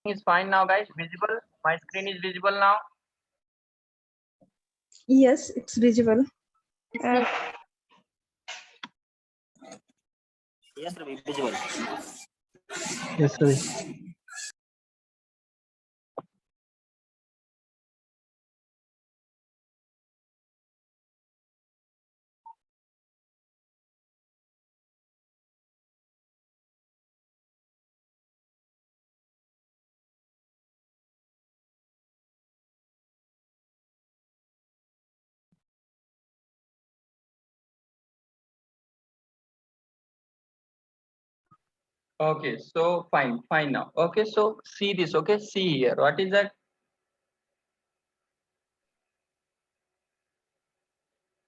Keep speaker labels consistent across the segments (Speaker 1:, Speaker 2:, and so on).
Speaker 1: is fine now, guys. Visible. My screen is visible now.
Speaker 2: Yes, it's visible.
Speaker 3: Yes.
Speaker 4: Yes, Ravi, visible.
Speaker 5: Yes, Ravi.
Speaker 1: Okay, so fine now. Okay, so see this. Okay, see here. What is that?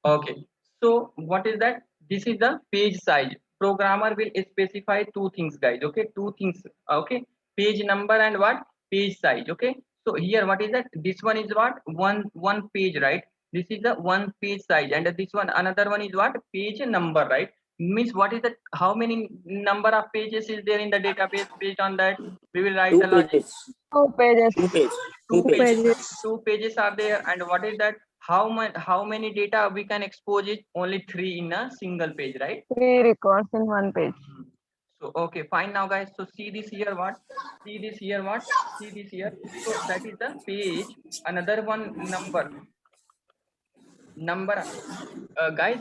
Speaker 1: Okay, so what is that? This is the page size. Programmer will specify two things, guys. Okay, two things. Okay, page number and what? Page size. Okay, so here what is that? This one is what? One page, right? This is the one page size, and this one another one is what? Page number, right? Means what is that? How many number of pages is there in the database? Based on that, we will write
Speaker 4: Two
Speaker 1: the logic.
Speaker 4: pages.
Speaker 3: 2 pages.
Speaker 4: Two pages.
Speaker 1: Two
Speaker 4: Two pages.
Speaker 1: pages. Two pages are there, and what is that? How many data we can expose it? Only three in a single page, right?
Speaker 3: 3 records in 1 page.
Speaker 1: So okay, fine now, guys. So see this here, what? See this here, what? See this here. So that is the page. Another one number. Guys,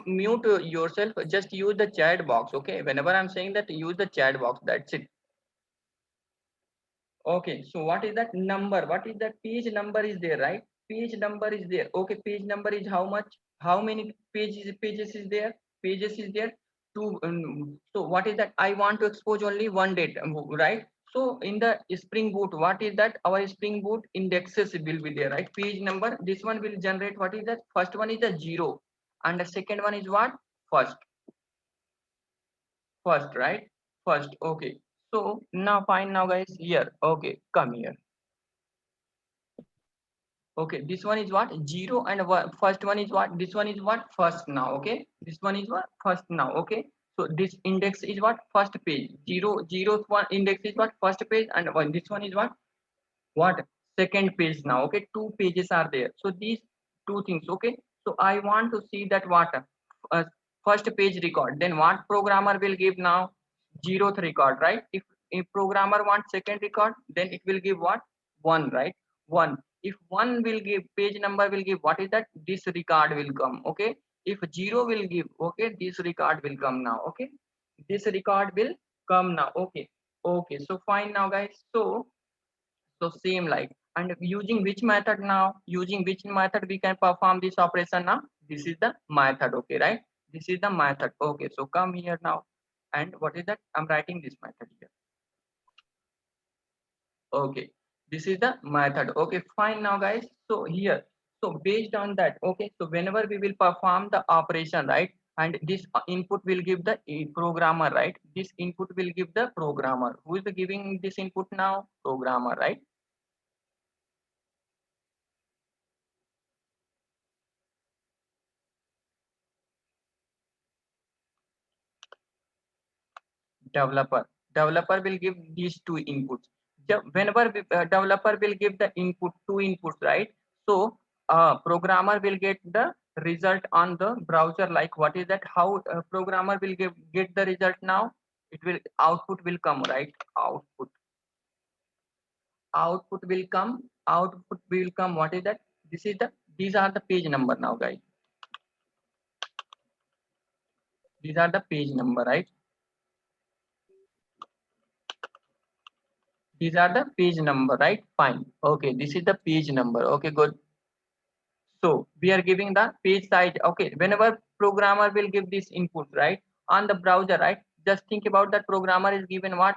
Speaker 1: mute yourself. Just use the chat box. Okay. Whenever I'm saying that, use the chat box. That's it. Okay. So what is that number? What is that page number is there, right? Page number is there. Okay. Page number is how much? How many pages is there? Pages is there. Two. So what is that? I want to expose only one date, right? So in the Spring Boot, what is that? Our Spring Boot indexes will be there, right? Page number. This one will generate. What is that? First one is a 0, and the second one is what? First. First, right? First. Okay. So now fine now, guys. Here. Okay. Come here. Okay, this one is what? 0, and first one is what? This one is what? First now. Okay, this one is what? First now. Okay, so this index is what? First page. Zeroth one index is what? First page, and this one is what? What? Second page now. Okay, two pages are there. So these two things. Okay, so I want to see that what? uh, First page record. Then what programmer will give now? 0th record, right? If programmer wants second record, then it will give what? 1, right? 1. If 1 will give, page number will give, what is that? This record will come. Okay, if 0 will give, okay, this record will come now. Okay, this record will come now. Okay, okay, so fine now, guys. So same like, and using which method now? Using which method we can perform this operation now? This is the method. Okay, right? This is the method. Okay, so come here now, and what is that? I'm writing this method here. Okay, this is the method. Okay, fine now, guys. So here, so based on that, okay, so whenever we will perform the operation, right, and this input will give the programmer, right? This input will give the programmer. Who is giving this input now? Programmer, right? Developer will give these two inputs. Whenever developer will give the two inputs, right? So programmer will get the result on the browser. Like what is that? How programmer will get the result now? It will output will come, right? Output will come. Output will come. What is that? These are the page number now, guys. These are the page number, right? These are the page number, right? Fine. Okay, this is the page number. Okay, good. So we are giving the page size. Okay, whenever programmer will give this input, right, on the browser, right, just think about that programmer is given what?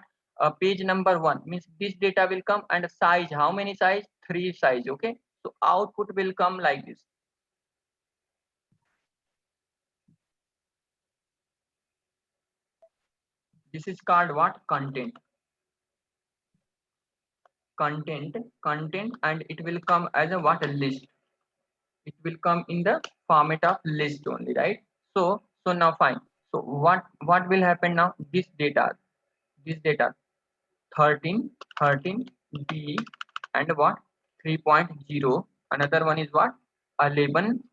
Speaker 1: Page number 1 means this data will come, and size, how many size? 3 size. Okay, so output will come like this. This is called what? Content. Content, and it will come as a what? A list. It will come in the format of list only, right? So now fine. So what will happen now? This data 13 B and what 3.0. Another one is what 11.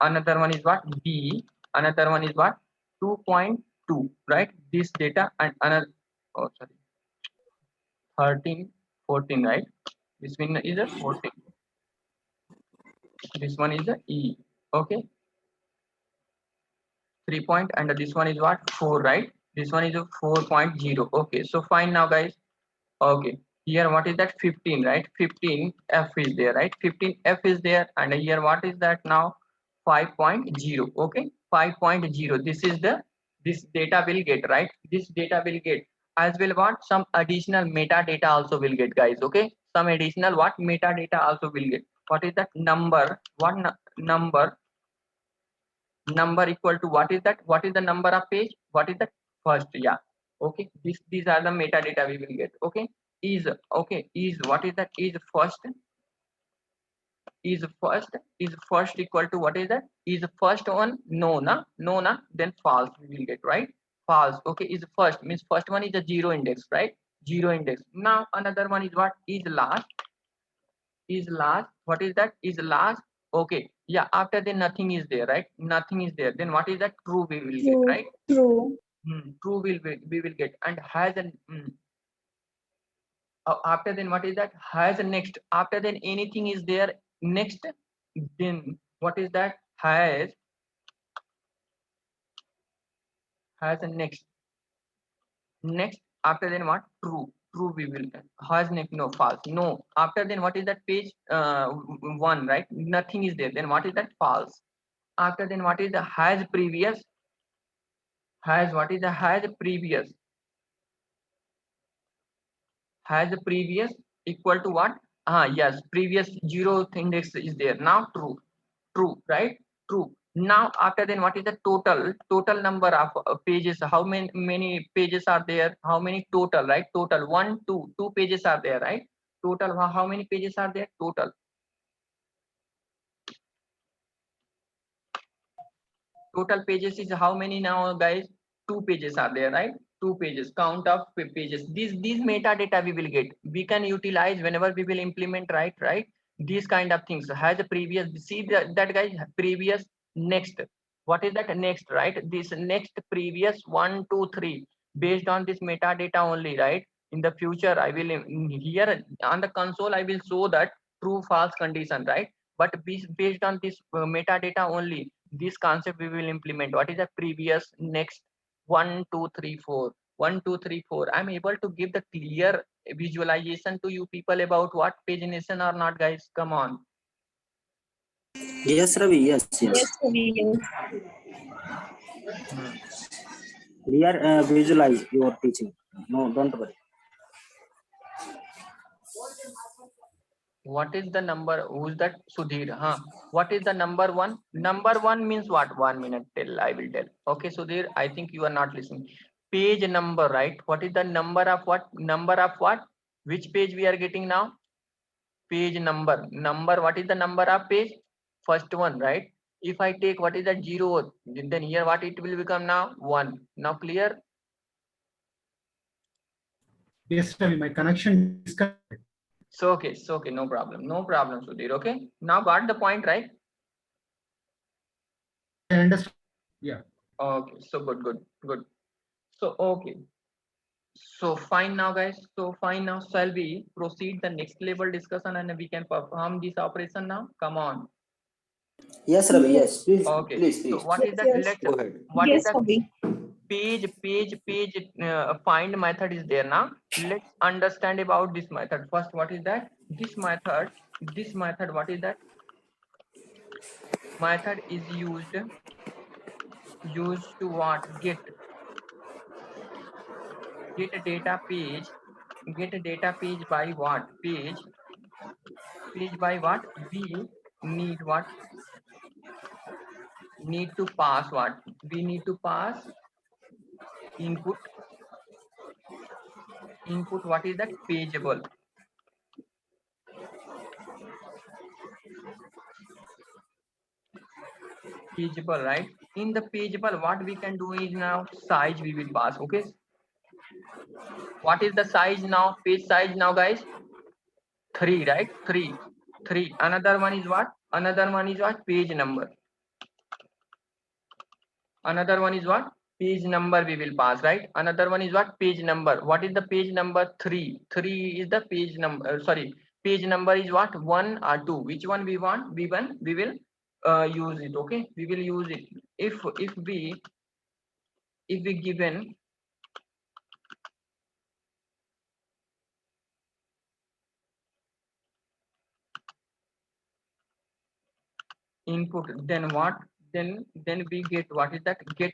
Speaker 1: Another one is what B. Another one is what 2.2. Right? This data and another. Oh, sorry. 13, 14. Right? This one is a 14. This one is a E. Okay. 3 point and this one is what 4, right? This one is a 4.0. Okay, so fine now guys. Okay, here what is that 15, right? 15 F is there, right? 15 F is there, and here what is that now 5.0. Okay, 5.0. This is the this data will get, right? This data will get as well what some additional metadata also will get, guys. Okay, some additional what metadata also will get. What is that number? One number equal to what is that? What is the number of page? What is that? First, yeah. Okay, these are the metadata we will get. Okay, is okay is what is that? Is first equal to what is that? Is first one no na then false we will get, right? False. Okay, is first means first one is a zero index, right? Zero index. Now another one is what is last. Is last. What is that? Is last. Okay, yeah, after then nothing is there, right? Nothing is there, then what is that? True we will get, right?
Speaker 3: True.
Speaker 1: True we will get. And has an after then what is that? Has a next. After then anything is there next, then what is that? Has a next after then what? True we will get. Has next, no, false, no. After then what is that? Page one, right? Nothing is there, then what is that? False. After then what is the has previous? Has what is the has previous? Has previous equal to what? Yes, previous zero index is there. Now true, right? True. Now after then what is the total number of pages? How many pages are there? How many total, right? Total one, two pages are there, right? Total how many pages are there? Total pages is how many now, guys? 2 pages are there, right? 2 pages. Count of pages. These metadata we will get. We can utilize whenever we will implement, right? These kind of things. Has a previous. See that guys. Previous, next. What is that? Next, right? This next, previous, 1, 2, 3. Based on this metadata only, right? In the future, I will here on the console I will show that true false condition, right? But based on this metadata only, this concept we will implement. What is the previous, next, 1, 2, 3, 4, 1, 2, 3, 4. I'm able to give the clear visualization to you people about what pagination or not, guys? Come on.
Speaker 4: Yes, Ravi. Yes.
Speaker 3: Yes.
Speaker 4: We are visualize your teaching. No, don't worry.
Speaker 1: What is the number? Who's that? Sudhir. What is the number one? Number one means what? 1 minute till I will tell. Okay, Sudhir, I think you are not listening. Page number, right? What is the number of what? Number of what? Which page we are getting now? Page number. What is the number of page? First one, right? If I take what is that 0, then here what it will become now? 1. Now clear?
Speaker 5: Yes, Ravi, my connection disconnected.
Speaker 1: So okay, no problem, Sudhir. Okay, now got the point, right?
Speaker 5: I understand. Yeah.
Speaker 1: Okay, so good. So okay, so fine now, guys. So fine now, shall we proceed the next level discussion and we can perform this operation now? Come on.
Speaker 4: Yes, Ravi. Yes. Please,
Speaker 1: Okay.
Speaker 4: please.
Speaker 1: So what is that?
Speaker 3: Yes.
Speaker 1: Let's.
Speaker 4: Go ahead.
Speaker 1: What is that?
Speaker 3: Ravi.
Speaker 1: Page find method is there now. Let's understand about this method first. What is that? This method. What is that? Method is used to what? Get a data page. Get a data page by what? Page by what? We need what? Need to pass what? We need to pass input. What is that? Pageable. Pageable, right? In the pageable, what we can do is now size we will pass. Okay, What is the size now? Page size now, guys? 3, right? 3. Another one is what? Another one is what? Page number. Another one is what? Page number we will pass, right? Another one is what? Page number. What is the page number? 3. 3 is the page number. Sorry, page number is what? 1 or 2. Which one we want? We will use it. Okay, we will use it. If we given input, then what? Then we get, what is that? Get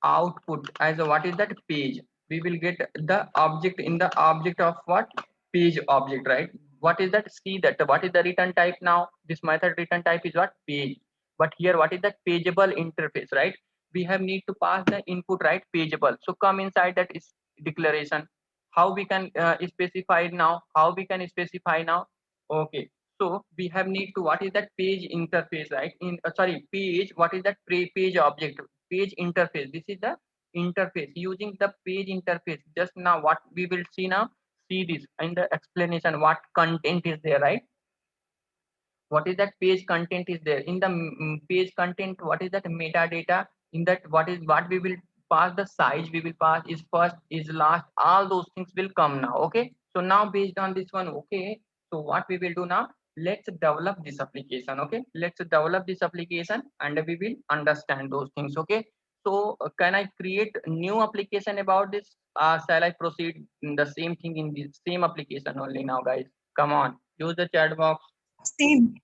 Speaker 1: output as a, what is that? Page. We will get the object in the object of what? Page object, right? What is that? See that what is the return type now? This method return type is what? Page. But here what is that? Pageable interface, right? We have need to pass the input, right? Pageable. So come inside that is declaration. How we can specify it now? How we can specify now? Okay, so we have need to, what is that? Page interface, right? In sorry, page, what is that? Page object, page interface. This is the interface. Using the page interface, just now what we will see now, see this in the explanation, what content is there, right? What is that? Page content is there. In the page content, what is that? Metadata. In that, what we will pass, the size we will pass, is first, is last, all those things will come now. Okay, so now based on this one, okay, so what we will do now, let's develop this application. Okay, let's develop this application and we will understand those things. Okay, so can I create new application about this? Shall I proceed in the same thing in the same application only now, guys? Come on, use the chat box.
Speaker 2: Same,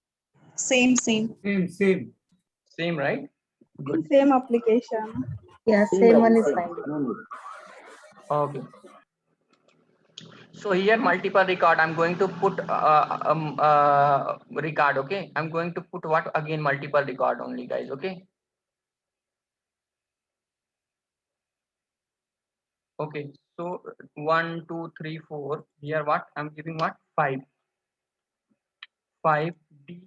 Speaker 2: same.
Speaker 1: Same, right?
Speaker 4: Good.
Speaker 2: Same application.
Speaker 3: Yeah,
Speaker 4: Same
Speaker 3: same
Speaker 4: value,
Speaker 3: one is
Speaker 4: same.
Speaker 3: fine.
Speaker 4: No need.
Speaker 1: Okay. So here multiple record, I'm going to put record. Okay, I'm going to put what? Again multiple record only, guys. Okay. Okay, so 1 2 3 4, here what I'm giving, what? 5 D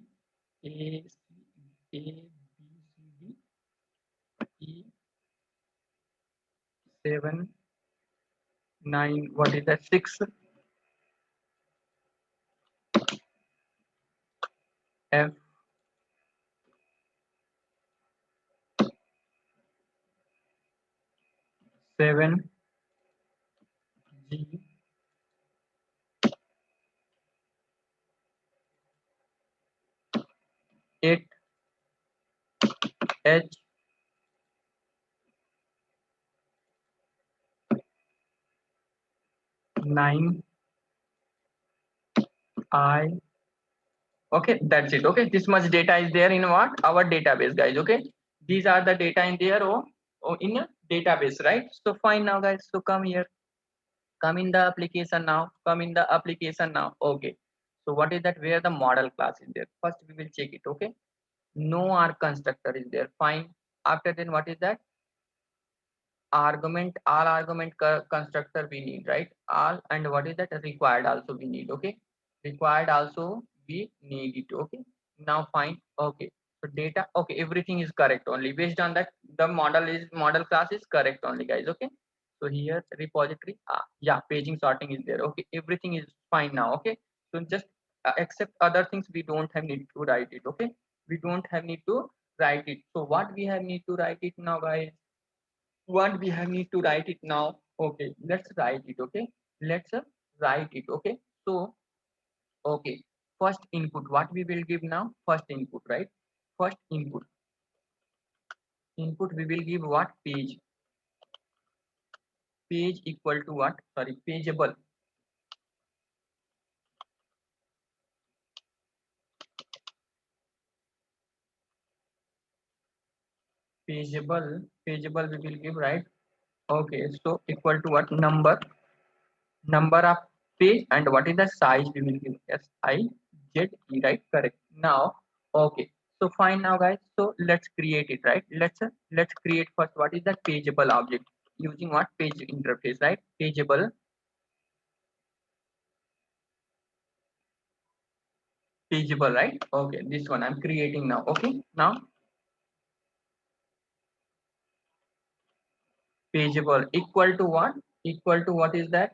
Speaker 1: A C A B C D E 7 9, what is that? 6 F 7 G 8 H 9 I. Okay, that's it. Okay, this much data is there in what? Our database, guys. Okay, these are the data in there, in a database, right? So fine now, guys, so come here, come in the application now, come in the application now. Okay, so what is that? Where the model class is there? First we will check it. Okay, no R constructor is there, fine. After then, what is that? Argument, all argument constructor we need, right? All, and what is that? Required also we need. Okay, required also we need it. Okay, now fine. Okay, so data, okay, everything is correct only. Based on that, the model class is correct only, guys. Okay, so here repository, yeah, paging sorting is there. Okay, everything is fine now. Okay, so just except other things we don't have need to write it. Okay, we don't have need to write it. So what we have need to write it now, guys? What we have need to write it now? Okay, let's write it. Okay, let's write it. Okay, so okay, first input, what we will give now? First input, right? First input we will give what? Page equal to what? Sorry, pageable. Pageable we will give, right? Okay, so equal to what? Number of page, and what is the size we will give? SIZE, right? Correct. Now, okay, so fine now, guys, so let's create it, right? Let's create first, what is that? Pageable object, using what? Page interface, right? Pageable, right? Okay, this one I'm creating now. Okay, now pageable equal to what? Equal to what is that?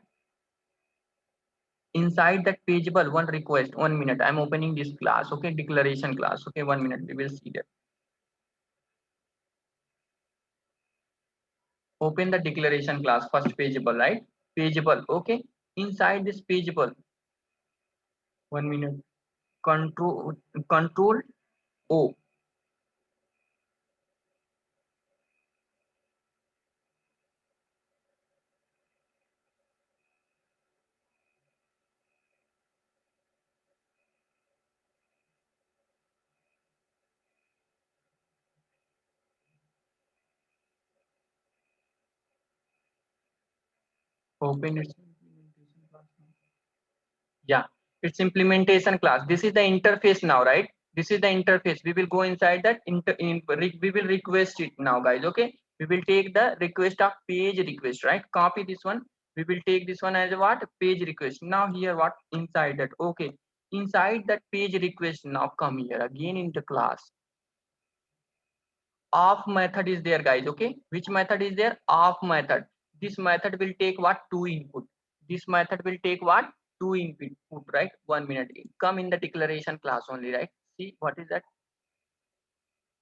Speaker 1: Inside that pageable, one request, 1 minute. I'm opening this class, okay, declaration class. Okay, 1 minute, we will see that. Open the declaration class, first pageable, right? Pageable, okay. Inside this pageable, 1 minute. Control O. Open its implementation class now. Yeah, it's implementation class. This is the interface now, right? This is the interface. We will go inside that we will request it now, guys. Okay, we will take the request of page request, right? Copy this one. We will take this one as a what? Page request. Now here what? Inside that. Okay, inside that page request, now come here again in the class. Of method is there, guys. Okay, which method is there? Of method. This method will take what? 2 input. This method will take what? 2 input, right? 1 minute. Come in the declaration class only, right? See what is that?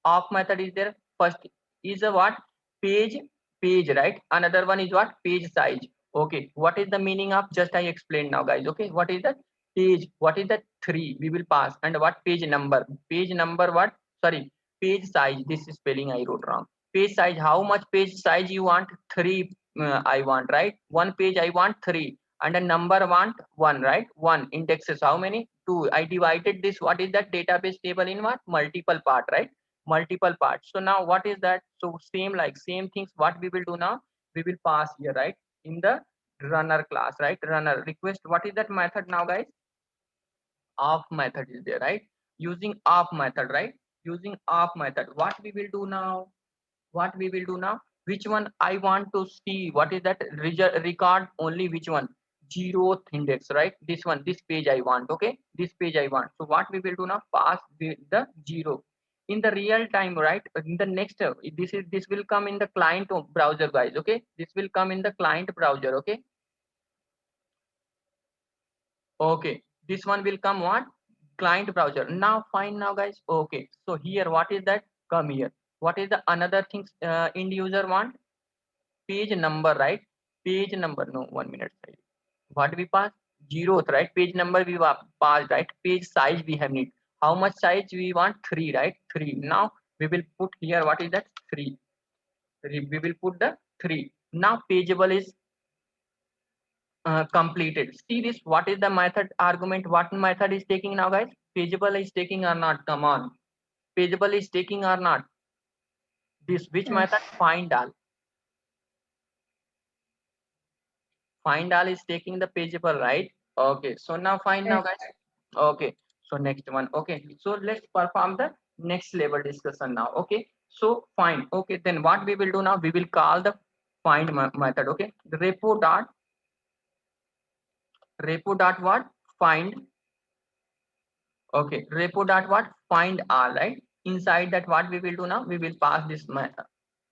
Speaker 1: Of method is there. First is a what? Page, right? Another one is what? Page size. Okay, what is the meaning of? Just I explained now, guys. Okay, what is that? Page. What is that? 3 we will pass. And what? Page number. Page number what? Sorry, page size. This is spelling I wrote wrong. Page size. How much page size you want? 3 I want, right? One page I want 3, and a number want 1, right? 1 indexes. How many? 2. I divided this. What is that database table in what? Multiple part, right? Multiple parts. So now what is that? So same things. What we will do now? We will pass here, right? In the runner class, right? Runner request. What is that method now, guys? Of method is there, right? Using of method, right? Using of method. What we will do now? What we will do now? Which one I want to see? What is that? Record only which one? 0th index, right? This one, this page I want. Okay, this page I want. So what we will do now? Pass the 0 in the real time, right? In the next this will come in the client browser, guys. Okay, this will come in the client browser. Okay, okay, this one will come what? Client browser. Now fine now, guys. Okay, so here what is that? Come here. What is the another things end user want? Page number, right? Page number, no, 1 minute. What we pass? 0th, right? Page number we pass, right? Page size we have need. How much size we want? 3, right? 3. Now we will put here, what is that? 3. We will put the 3. Now pageable is completed. See this, what is the method argument? What method is taking now, guys? Pageable is taking or not? Come on. Pageable is taking or not? This, which
Speaker 3: Yes.
Speaker 1: method? Find all. Find all is taking the pageable, right? Okay, so now find now,
Speaker 3: Yes.
Speaker 1: guys. Okay, so next one. Okay, so let's perform the next level discussion now. Okay, so find. Okay, then what we will do now? We will call the find method. Okay, the repo dot what? Find. Okay, repo dot what? Find all, right? Inside that, what we will do now? We will pass this method.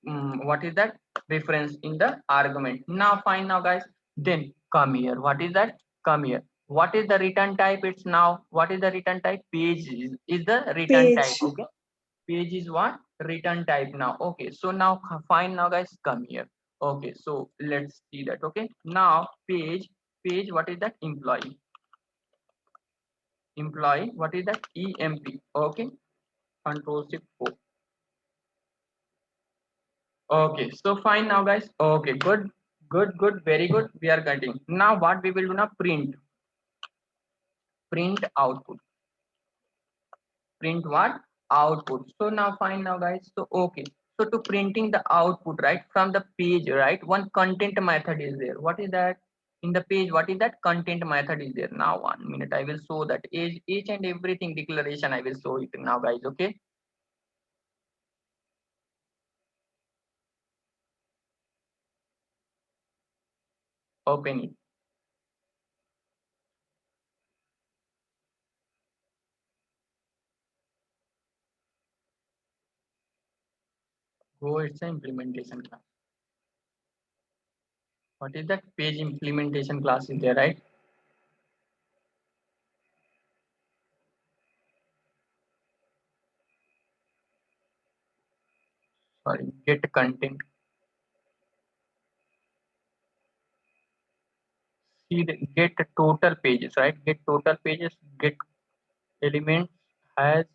Speaker 1: What is that? Reference in the argument. Now find now, guys. Then come here. What is that? Come here. What is the return type? It's now. What is the return type? Page is the return type.
Speaker 2: Page.
Speaker 1: Okay. Page is what? Return type now. Okay. So now fine now, guys. Come here. Okay. So let's see that. Okay. Now page. What is that? Employee. Employee. What is that? EMP. Okay. Control Shift O. Okay, so fine now, guys. Okay, good, very good. We are getting now. What we will do now? Print output. Print what? Output. So now fine now, guys. So okay. So to printing the output, right, from the page, right, one content method is there. What is that? In the page, what is that? Content method is there. Now 1 minute, I will show that each and everything declaration. I will show it now, guys. Okay. Open it. Go. It's an implementation class. What is that? Page implementation class is there, right? Sorry, get content. See the get total pages, right? Get total pages, get elements has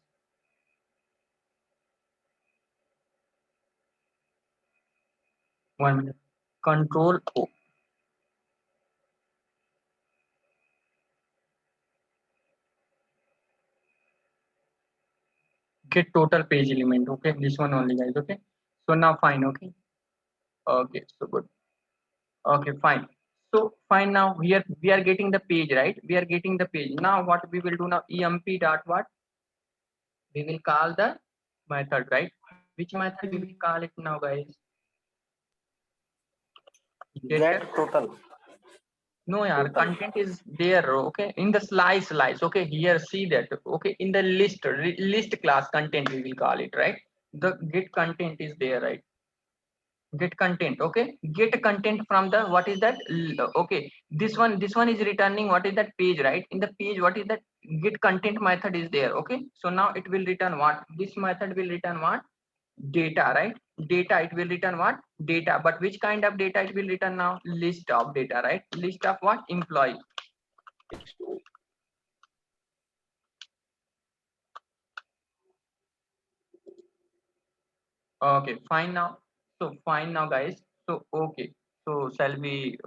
Speaker 1: one minute. Control O. Get total page element. Okay, this one only, guys. Okay, so now fine. Okay, okay, so good. Okay, fine. So fine, now here we are getting the page, right? We are getting the page. Now what we will do now, emp dot what? We will call the method, right? Which method we will call it now, guys?
Speaker 4: Get total.
Speaker 1: No, yaar,
Speaker 4: Total.
Speaker 1: content is there, okay? In the slice, okay? Here, see that, okay? In the list, list class content, we will call it, right? The get content is there, right? Get content, okay? Get content from the, what is that? Okay, this one is returning, what is that page, right? In the page, what is that? Get content method is there, okay? So now it will return what? This method will return what? Data, right? Data, it will return what? Data. But which kind of data it will return now? List of data, right? List of what? Employee. Okay, fine now. So fine now, guys. So okay, so shall we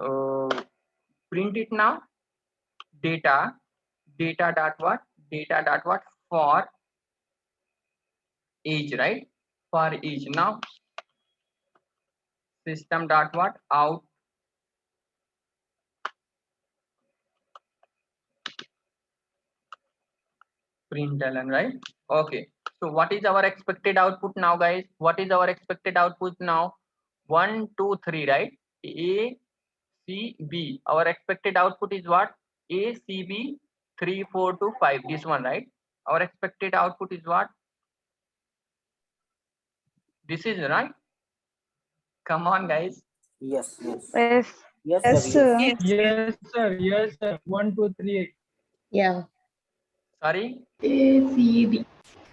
Speaker 1: print it now? Data, data dot what? Data dot what? For age, right? For age. Now system dot what? Out println, right? Okay, so what is our expected output now, guys? What is our expected output now? 1 2 3, right? A C B. Our expected output is what? A C B 3 4 2 5, this one, right? Our expected output is what? This is right. Come on, guys.
Speaker 4: Yes, yes.
Speaker 3: Yes.
Speaker 4: Yes,
Speaker 2: Yes,
Speaker 4: Ravi,
Speaker 2: sir.
Speaker 4: yes.
Speaker 6: Yes, sir. Yes, sir. 1, 2, 3.
Speaker 7: Yeah.
Speaker 1: Sorry.
Speaker 7: ACD.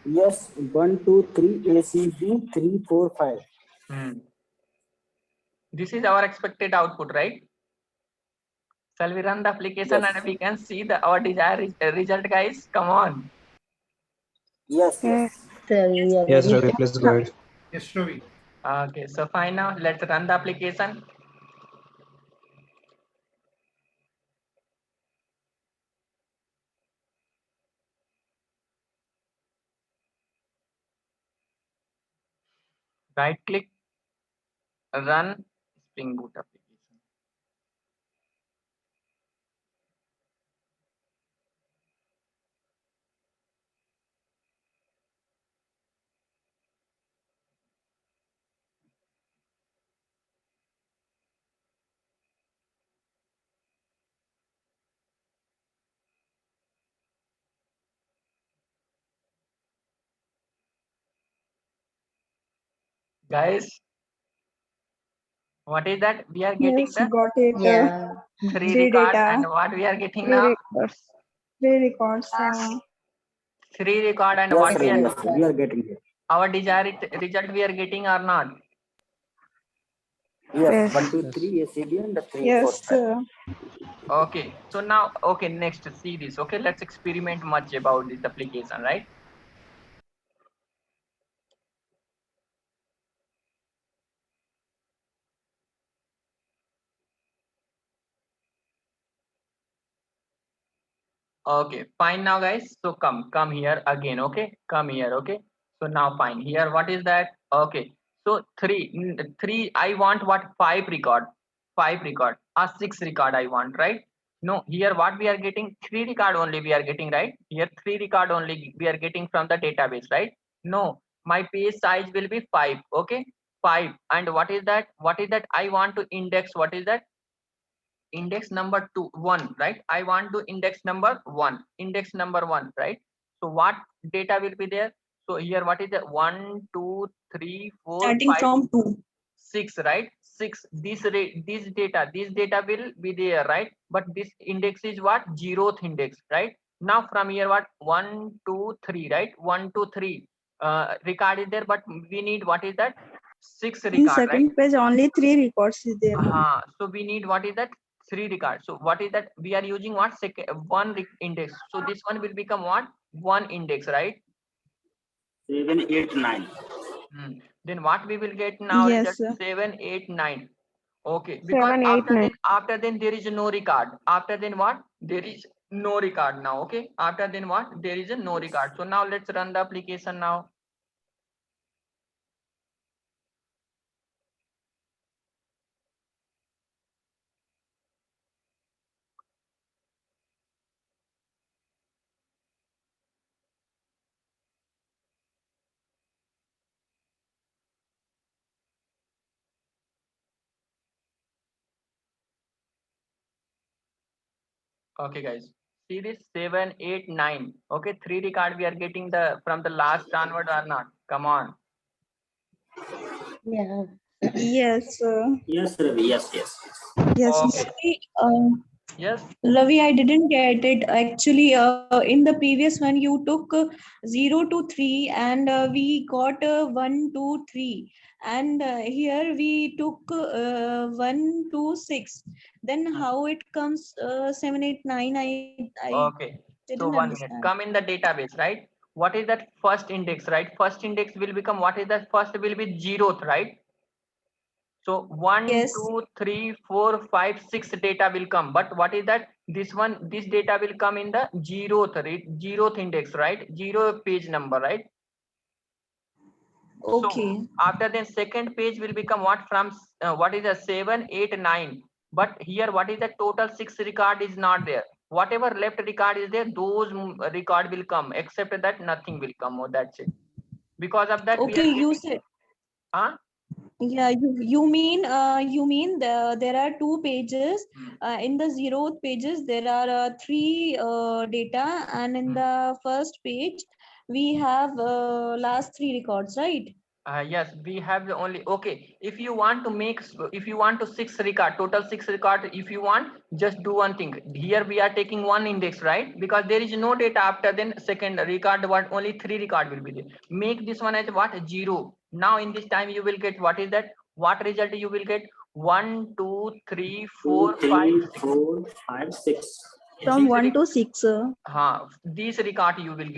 Speaker 4: Yes, 1, 2, 3, ACB, 3, 4, 5.
Speaker 1: This is our expected output, right? Shall we run the application
Speaker 4: Yes.
Speaker 1: and we can see the our desired result, guys? Come on.
Speaker 4: Yes,
Speaker 3: Yes.
Speaker 4: yes.
Speaker 7: Sir, we are
Speaker 8: Yes,
Speaker 7: ready.
Speaker 8: Ravi, please go ahead.
Speaker 5: Yes, Ravi.
Speaker 1: Okay, so fine now. Let's run the application. Right click, run Spring Boot application. Guys, what is that? We are getting
Speaker 2: Yes,
Speaker 1: the
Speaker 2: got it.
Speaker 7: Yeah.
Speaker 1: three
Speaker 2: Three
Speaker 1: record,
Speaker 2: data,
Speaker 1: and what we are getting
Speaker 3: 3
Speaker 1: now?
Speaker 3: records.
Speaker 2: 3 records.
Speaker 1: Three record, and
Speaker 4: Yes,
Speaker 1: what we
Speaker 4: Ravi,
Speaker 1: are,
Speaker 4: yes. We are getting it.
Speaker 1: our desired result we are getting or not?
Speaker 4: Yes,
Speaker 3: Yes.
Speaker 4: 1, 2, 3, ACB, and 3, 4,
Speaker 2: Yes,
Speaker 4: 5.
Speaker 2: sir.
Speaker 1: Okay, so now, okay, next, see this. Okay, let's experiment much about this application, right? Okay, fine now, guys. So come here again. Okay, come here. Okay, so now fine here. What is that? Okay, so three. I want what? Five record, or 6 record. I want, right? No, here what we are getting, 3 record only we are getting, right? Here 3 record only we are getting from the database, right? No, my page size will be 5. Okay, 5. And what is that? What is that? I want to index. What is that? Index number 1, right? I want to index number 1, right? So what data will be there? So here what is the 1 2 3 4
Speaker 2: Starting
Speaker 1: 5
Speaker 2: from 2.
Speaker 1: 6, right? 6, this data will be there, right? But this index is what? 0th index, right? Now from here what? 1 2 3, right? 1 2 3 record is there, but we need what is that? 6
Speaker 2: In
Speaker 1: record, right?
Speaker 2: second page, only 3 records is there.
Speaker 1: So we need what is that? 3 record. So what is that? We are using what? Index. So this one will become what? 1 index, right?
Speaker 4: 7, 8, 9.
Speaker 1: Then what we will get now is
Speaker 2: Yes,
Speaker 1: that
Speaker 2: sir.
Speaker 1: 7 8 9. Okay, because
Speaker 3: 7, 8, 9.
Speaker 1: after then there is no record. After then what? There is no record now. Okay, after then what? There is a no record. So now let's run the application now. Okay, guys, see this 7 8 9. Okay, 3 record we are getting the from the last onward or not? Come on.
Speaker 7: Yeah.
Speaker 2: Yes,
Speaker 4: Yes, Ravi. Yes, yes.
Speaker 2: yes.
Speaker 1: Okay. Yes.
Speaker 2: Ravi, I didn't get it. Actually, in the previous one, you took 0 to 3 and we got 1, 2, 3. And here we took 1, 2, 6. Then how it comes 7, 8, 9? I
Speaker 1: Okay. So
Speaker 2: didn't
Speaker 1: 1 minute.
Speaker 2: understand.
Speaker 1: Come in the database, right? What is that first index, right? First index will become what is that? First will be 0th, right? So 1,
Speaker 2: Yes.
Speaker 1: 2, 3, 4, 5, 6 data will come. But what is that? This one, this data will come in the 0th index, right? 0 page number, right?
Speaker 2: Okay.
Speaker 1: So after then second page will become what? From what is a 7 8 9. But here what is the total? 6 record is not there. Whatever left record is there, those record will come, except that nothing will come. Oh, that's it. Because of that we
Speaker 2: Okay,
Speaker 1: are
Speaker 2: you
Speaker 1: getting,
Speaker 2: said.
Speaker 1: huh?
Speaker 2: Yeah, you mean there are 2 pages. In the 0th pages there are 3 data, and in the first page we have last 3 records, right?
Speaker 1: Yes, we have the only. Okay, if you want to make, if you want to 6 record, total 6 record, if you want, just do one thing. Here we are taking 1 index, right? Because there is no data after then second record, what? Only 3 record will be there. Make this one as what? 0. Now in this time you will get what is that? What result you will get? 1 2 3 4
Speaker 4: 2,
Speaker 1: 5
Speaker 4: 3,
Speaker 1: 6.
Speaker 4: 4, 5, 6.
Speaker 2: From
Speaker 1: These
Speaker 2: 1 to 6.
Speaker 1: these record you will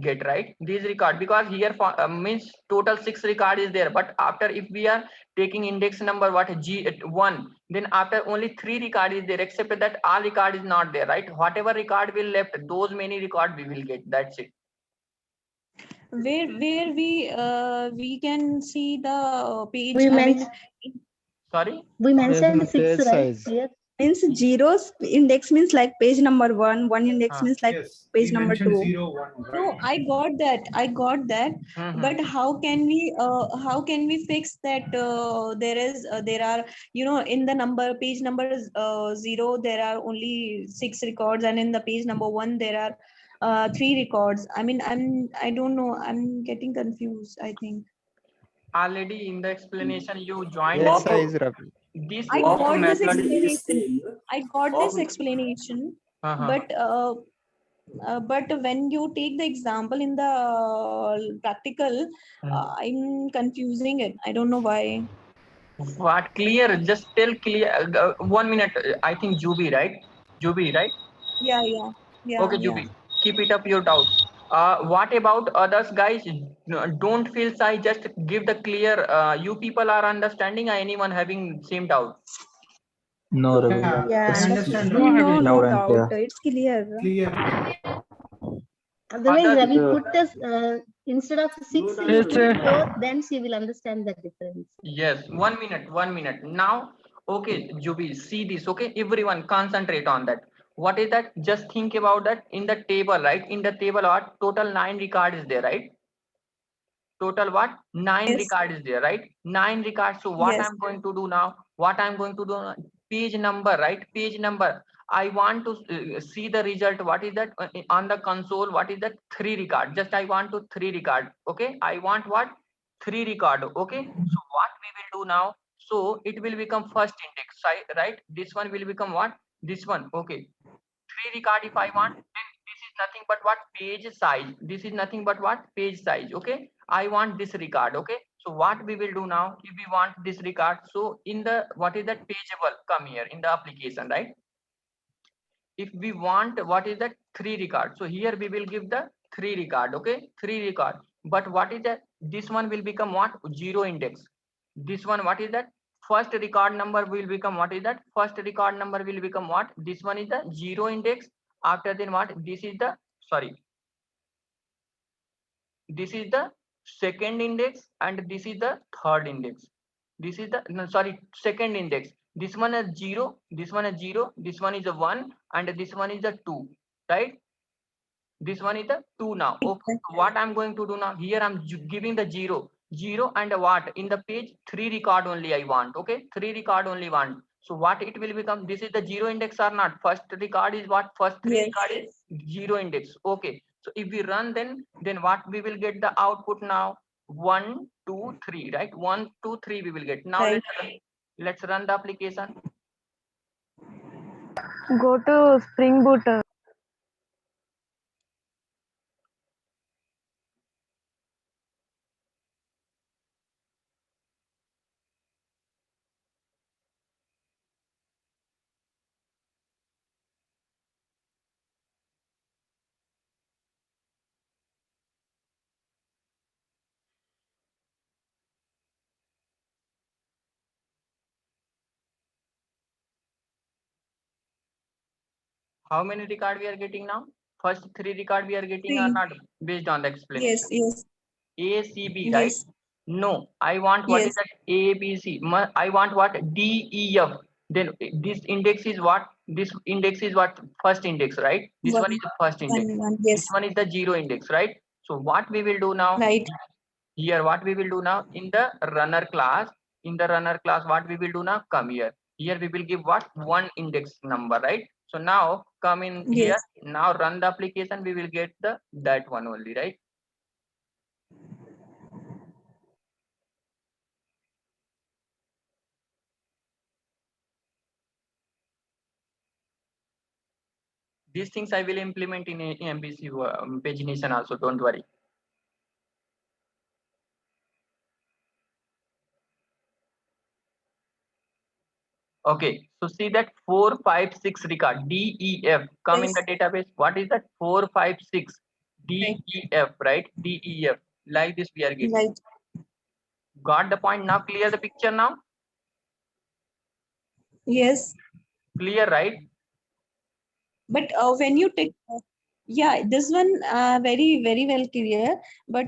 Speaker 1: get right, these record, because here for means total 6 record is there, but after if we are taking index number what? G1, then after only 3 record is there, except that all record is not there, right? Whatever record will left, those many record we will get. That's it.
Speaker 2: Where we can see the page.
Speaker 7: We
Speaker 2: I mean,
Speaker 1: Sorry.
Speaker 7: We mentioned
Speaker 8: There's
Speaker 7: 6,
Speaker 8: page
Speaker 7: right?
Speaker 8: size.
Speaker 7: Here.
Speaker 2: means zeros index means like page number 1. 1 index means like
Speaker 5: Yes.
Speaker 2: page
Speaker 5: We
Speaker 2: number
Speaker 5: mentioned
Speaker 2: 2.
Speaker 5: 0, 1.
Speaker 2: No,
Speaker 5: Right.
Speaker 2: I got that. But how can we fix that? There are, in the number page number 0 there are only 6 records, and in the page number 1 there are 3 records. I mean, I don't know. I'm getting confused, I think.
Speaker 1: Already in the explanation you joined.
Speaker 8: Page size, Ravi.
Speaker 1: This
Speaker 2: I
Speaker 4: Of
Speaker 2: got this
Speaker 4: method is
Speaker 2: explanation.
Speaker 4: same.
Speaker 2: I got this
Speaker 4: Of-
Speaker 2: explanation, but when you take the example in the practical, I'm confusing it. I don't know why.
Speaker 1: What? Clear? Just tell clear. 1 minute. I think Jubi, right? Jubi, right?
Speaker 2: Yeah.
Speaker 1: Okay, Jubi, keep it up your doubt. What about others, guys? Don't feel shy. Just give the clear. You people are understanding, or anyone having same doubt?
Speaker 8: No, Ravi.
Speaker 5: Yeah,
Speaker 7: Yeah,
Speaker 5: I understand.
Speaker 6: No,
Speaker 5: Ravi.
Speaker 6: Ravi.
Speaker 2: No
Speaker 8: Loud and
Speaker 2: doubt.
Speaker 8: clear.
Speaker 2: It's clear.
Speaker 5: Clear.
Speaker 7: Otherwise,
Speaker 1: Others,
Speaker 7: Ravi put us instead of 6, he will
Speaker 6: It's
Speaker 7: put 4. Then she will understand the difference.
Speaker 1: yes. 1 minute. 1 minute. Now, okay, Jubi, see this. Okay, everyone concentrate on that. What is that? Just think about that. In the table, right? In the table, what total 9 record is there, right? Total what? 9
Speaker 2: Yes.
Speaker 1: record is there, right? 9 records. So what
Speaker 2: Yes.
Speaker 1: I'm going to do now? What I'm going to do? Page number, right? Page number. I want to see the result. What is that on the console? What is that? 3 record. Just I want to 3 record. Okay. I want what? 3 record. Okay. So what we will do now? So it will become first index, right? This one will become what? This one. Okay. 3 record if I want, then this is nothing but what? Page size. This is nothing but what? Page size. Okay. I want this record. Okay. So what we will do now, if we want this record, so in the, what is that pageable? Come here in the application, right? If we want, what is that? 3 record. So here we will give the 3 record. Okay. 3 record. But what is that? This one will become what? 0 index. This one, what is that? First record number will become, what is that? First record number will become what? This one is the 0 index. After then what? This is the, sorry, this is the second index, and this is the third index. This is the, no, sorry, second index. This one is 0, this one is 0, this one is a 1, and this one is a 2, right? This one is the 2 now. Okay. So what I'm going to do now, here I'm giving the 0 and what? In the page 3 record only I want. Okay, 3 record only want. So what it will become? This is the 0 index or not? First record is what? First 3
Speaker 2: Yes.
Speaker 1: record is 0 index. Okay. So if we run, then what we will get the output now? 1, 2, 3, right? 1, 2, 3 we will get. Now
Speaker 2: Right.
Speaker 1: let's run the application.
Speaker 3: Go to Spring Boot.
Speaker 1: How many record we are getting now? First 3 record we are getting or
Speaker 2: 3.
Speaker 1: not, based on the explanation?
Speaker 2: Yes, yes,
Speaker 1: A, C, B, right?
Speaker 2: yes,
Speaker 1: No, I want what is
Speaker 2: yes.
Speaker 1: that? A, B, C. I want what? D, E, F. Then this index is what? This index is what? First index, right? This one is the first index.
Speaker 2: 1,
Speaker 1: This
Speaker 2: yes,
Speaker 1: one is the 0 index, right? So what we will do now?
Speaker 2: right.
Speaker 1: Here, what we will do now in the runner class? In the runner class, what we will do now? Come here. Here we will give what? 1 index number, right? So now come in here.
Speaker 2: Yes.
Speaker 1: Now run the application. We will get the that one only, right? These things I will implement in MBC pagination also. Don't worry. Okay, so see that 4, 5, 6 record D, E, F come in the database. What is that? 4, 5, 6 D, E, F, right? D, E, F. Like this we are getting.
Speaker 2: Right.
Speaker 1: Got the point now? Clear the picture now?
Speaker 2: Yes.
Speaker 1: Clear, right?
Speaker 2: But when you take, yeah, this one very well clear. But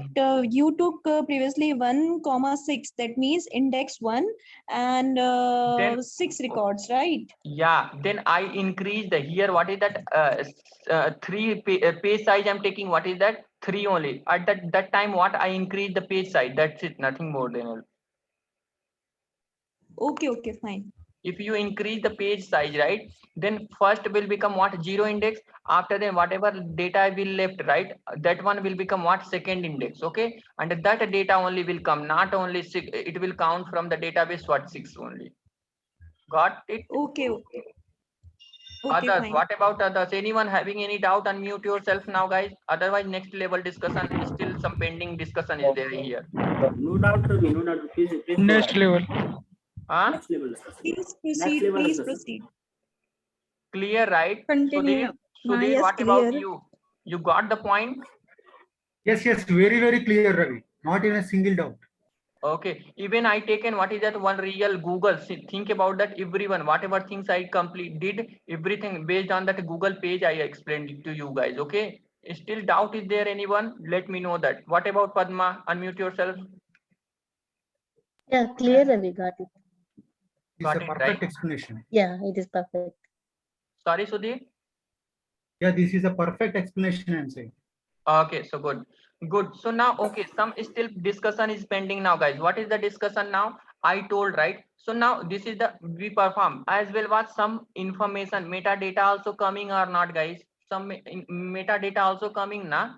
Speaker 2: you took previously 1,6. That means index 1 and
Speaker 1: Then-
Speaker 2: 6 records, right?
Speaker 1: Yeah. Then I increase the here. What is that? 3 page size I'm taking. What is that? 3 only. At that time, what I increase the page size. That's it. Nothing more than it.
Speaker 2: Okay, fine.
Speaker 1: If you increase the page size, right, then first will become what? 0 index. After then whatever data will left, right, that one will become what? Second index. Okay, and that data only will come, not only 6. It will count from the database what? 6 only. Got it?
Speaker 2: Okay,
Speaker 1: Others,
Speaker 2: fine.
Speaker 1: what about others? Anyone having any doubt? Unmute yourself now, guys. Otherwise next level discussion is still some pending discussion is there here.
Speaker 4: No doubt, Ravi, no doubt. Please go
Speaker 6: Next
Speaker 4: ahead.
Speaker 6: level.
Speaker 4: Next level discussion.
Speaker 2: Please
Speaker 4: Next
Speaker 2: proceed.
Speaker 4: level
Speaker 2: Please
Speaker 4: discussion.
Speaker 2: proceed.
Speaker 1: Clear, right?
Speaker 2: Continue.
Speaker 1: Sudhir,
Speaker 2: Yes,
Speaker 1: what about
Speaker 2: clear.
Speaker 1: you? You got the point?
Speaker 5: Yes, very clear, Ravi. Not even a single doubt.
Speaker 1: Okay, even I taken what is that one real Google. See, think about that. Everyone, whatever things I did everything based on that Google page. I explained it to you guys. Okay, still doubt is there anyone? Let me know that. What about Padma? Unmute yourself.
Speaker 7: Yeah, clear, Ravi, got it.
Speaker 5: It's
Speaker 1: Got
Speaker 5: a
Speaker 1: it,
Speaker 5: perfect
Speaker 1: right?
Speaker 5: explanation.
Speaker 7: Yeah, it is perfect.
Speaker 1: Sorry, Sudhir.
Speaker 5: Yeah, this is a perfect explanation, I'm saying.
Speaker 1: Okay, so good. So now, okay, some still discussion is pending now, guys. What is the discussion now? I told, right? So now this is the we perform as well. What some information metadata also coming or not, guys? Some metadata also coming, na?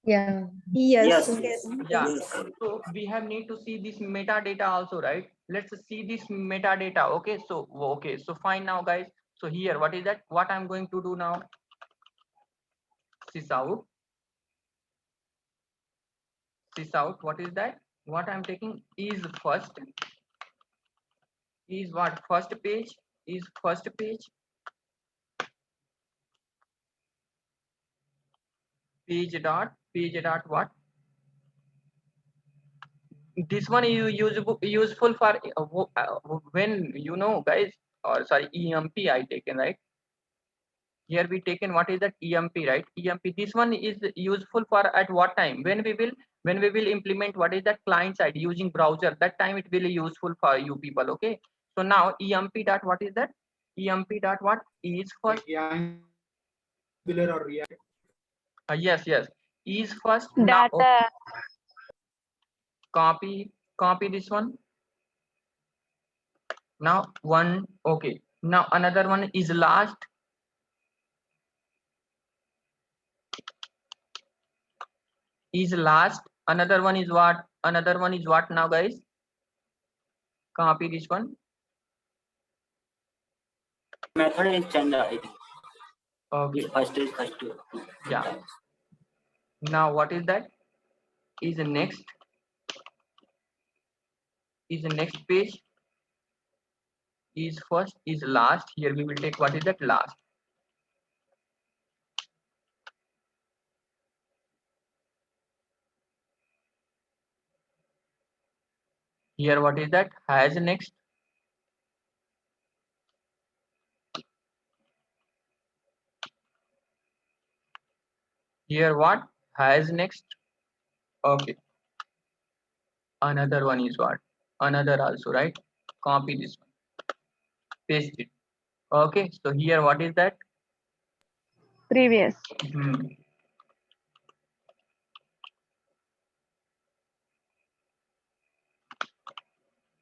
Speaker 7: Yeah.
Speaker 2: Yes.
Speaker 4: Yes.
Speaker 2: Yes.
Speaker 1: Yeah.
Speaker 4: Yes.
Speaker 1: So we have need to see this metadata also, right? let's see this metadata. Okay, so fine now guys. So here, what is that? What I'm going to do now? Sysout. What is that? What I'm taking is first. Is what? First page. Is first page. Page dot what? This one is useful for when you know guys, or sorry, EMP I taken, right? Here we taken what is that? EMP, right? EMP. This one is useful for at what time? When we will implement what is that client side using browser, that time it will be useful for you people. Okay, so now EMP dot what is that? EMP dot what is first?
Speaker 5: Angular or React.
Speaker 1: Yes, is first. Now
Speaker 3: Data.
Speaker 1: copy this one. Now one. Okay, now another one is last. Is last. Another one is what? Another one is what now guys? Copy this one.
Speaker 4: Method is changed, I think.
Speaker 1: Okay.
Speaker 4: First is first.
Speaker 1: Yeah. Now what is that? Is the next. Is the next page. Is first. Is last. Here we will take what is that? Last. Here what is that? Has next. Here what? Has next. Okay. Another one is what? Another also, right? Copy this one. Paste it. Okay. So here what is that?
Speaker 3: Previous.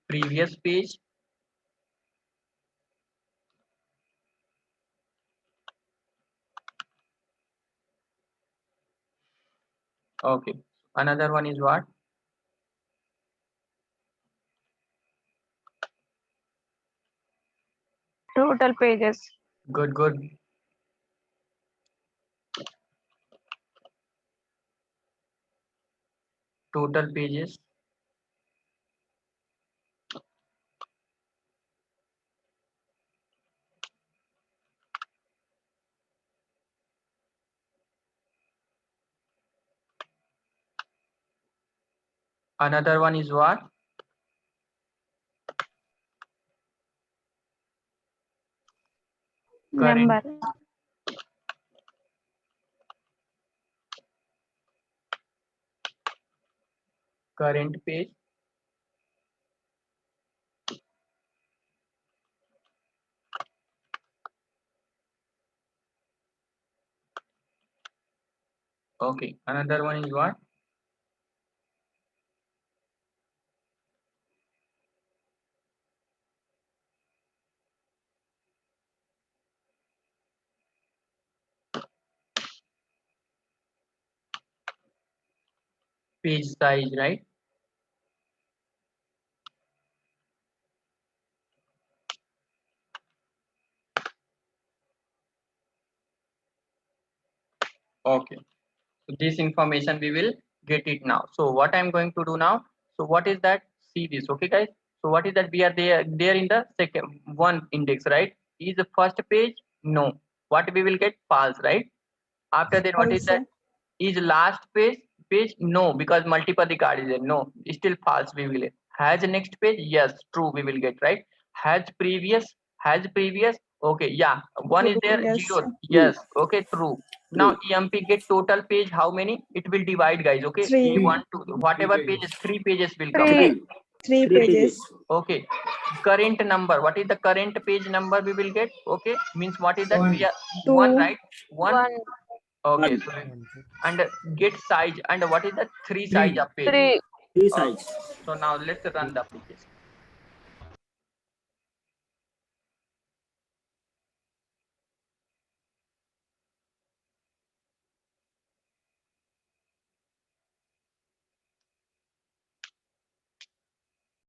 Speaker 1: Previous page. Okay. Another one is what?
Speaker 3: Total pages.
Speaker 1: Good. Total pages. Another one is what?
Speaker 3: Number.
Speaker 1: Current page. Okay. Another one is what? Page size, right? Okay. So this information we will get it now. So what I'm going to do now? So what is that? See this, okay guys? So what is that? We are there in the second one index, right? Is the first page? No. What we will get? False, right? After that, what is that?
Speaker 2: Also.
Speaker 1: Is last page? No, because multiple card is there. No, still false we will get. Has next page? Yes, true we will get, right? Has previous? Okay, yeah, one is there.
Speaker 2: Yes.
Speaker 1: Zero. Yes, okay, true. Now EMP get total page how many? It will divide guys, okay?
Speaker 2: Three.
Speaker 1: E1 to whatever pages, 3 pages will come.
Speaker 3: Three.
Speaker 2: Three pages.
Speaker 1: Okay. Current number. What is the current page number we will get? Okay, means what is that?
Speaker 5: One.
Speaker 1: We are
Speaker 2: Two.
Speaker 1: one, right? One.
Speaker 3: One.
Speaker 1: Okay, so and get size, and what is the 3 size of page?
Speaker 3: Three.
Speaker 4: Three size.
Speaker 1: So now let's run the application.